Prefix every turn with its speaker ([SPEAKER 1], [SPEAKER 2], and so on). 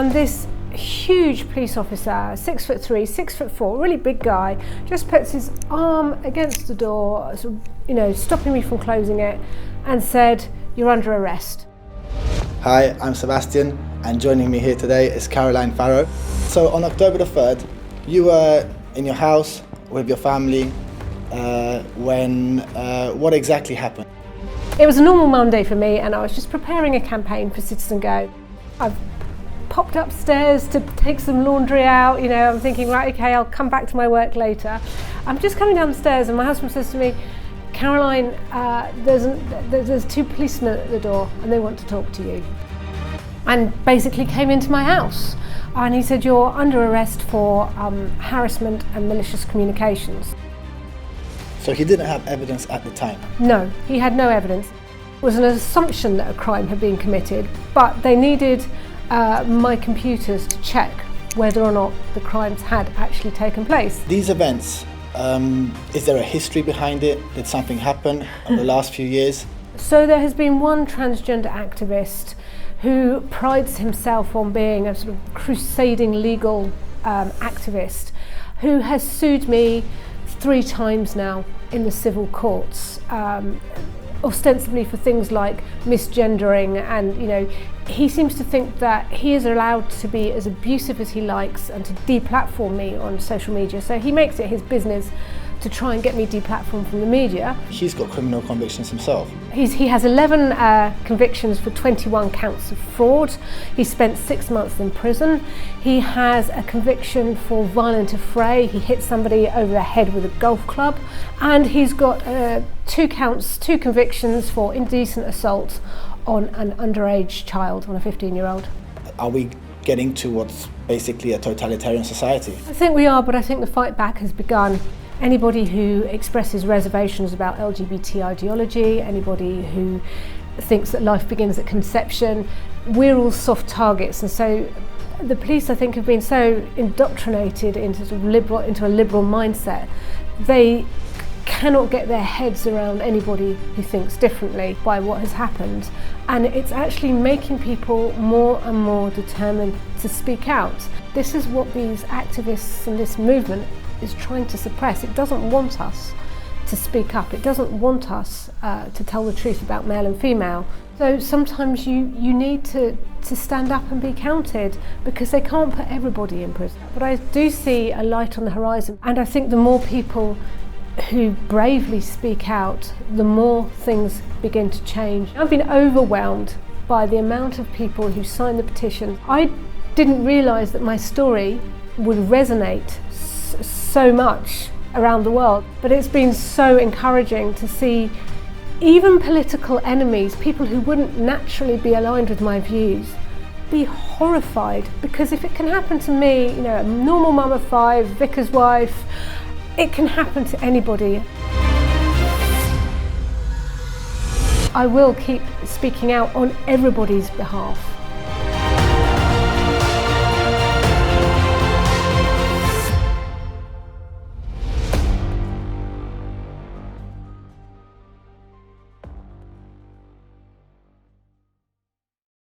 [SPEAKER 1] and this huge police officer, 6'3", 6'4", really big guy, just puts his arm against the door, sort of, stopping me from closing it, and said, "You're under arrest."
[SPEAKER 2] Hi, I'm Sebastian, and joining me here today is Farrow. So on October the 3rd, you were in your house with your family when what exactly happened?
[SPEAKER 1] It was a normal Monday for me, and I was just preparing a campaign for Citizen Go. I've popped upstairs to take some laundry out, I'm thinking, right, okay, I'll come back to my work later. I'm just coming down the stairs and my husband says to me, "Caroline, there's two policemen at the door and they want to talk to you." And basically came into my house. And he said, "You're under arrest for harassment and malicious communications."
[SPEAKER 2] So he didn't have evidence at the time?
[SPEAKER 1] No, he had no evidence. It was an assumption that a crime had been committed, but they needed my computers to check whether or not the crimes had actually taken place.
[SPEAKER 2] These events, is there a history behind it? Did something happen in the last few years?
[SPEAKER 1] So there has been one transgender activist who prides himself on being a sort of crusading legal activist, who has sued me 3 times now in the civil courts, ostensibly for things like misgendering, and he seems to think that he is allowed to be as abusive as he likes and to deplatform me on social media. So he makes it his business to try and get me deplatformed from the media.
[SPEAKER 2] He's got criminal convictions himself.
[SPEAKER 1] He has 11 convictions for 21 counts of fraud. He spent 6 months in prison. He has a conviction for violent affray. He hit somebody over the head with a golf club. And he's got 2 convictions for indecent assault on an underage child, on a 15-year-old.
[SPEAKER 2] Are we getting towards basically a totalitarian society?
[SPEAKER 1] I think we are, but I think the fight back has begun. Anybody who expresses reservations about LGBT ideology, anybody who thinks that life begins at conception, we're all soft targets. And so the police, I think, have been so indoctrinated into a liberal mindset, they cannot get their heads around anybody who thinks differently by what has happened. And it's actually making people more and more determined to speak out. This is what these activists and this movement is trying to suppress. It doesn't want us to speak up. It doesn't want us to tell the truth about male and female. So sometimes you need to stand up and be counted, because they can't put everybody in prison. But I do see a light on the horizon, and I think the more people who bravely speak out, the more things begin to change. I've been overwhelmed by the amount of people who signed the petition. I didn't realise that my story would resonate so much around the world, but it's been so encouraging to see even political enemies, people who wouldn't naturally be aligned with my views, be horrified. Because if it can happen to me, a normal mum of 5, vicar's wife, it can happen to anybody. I will keep speaking out on everybody's behalf.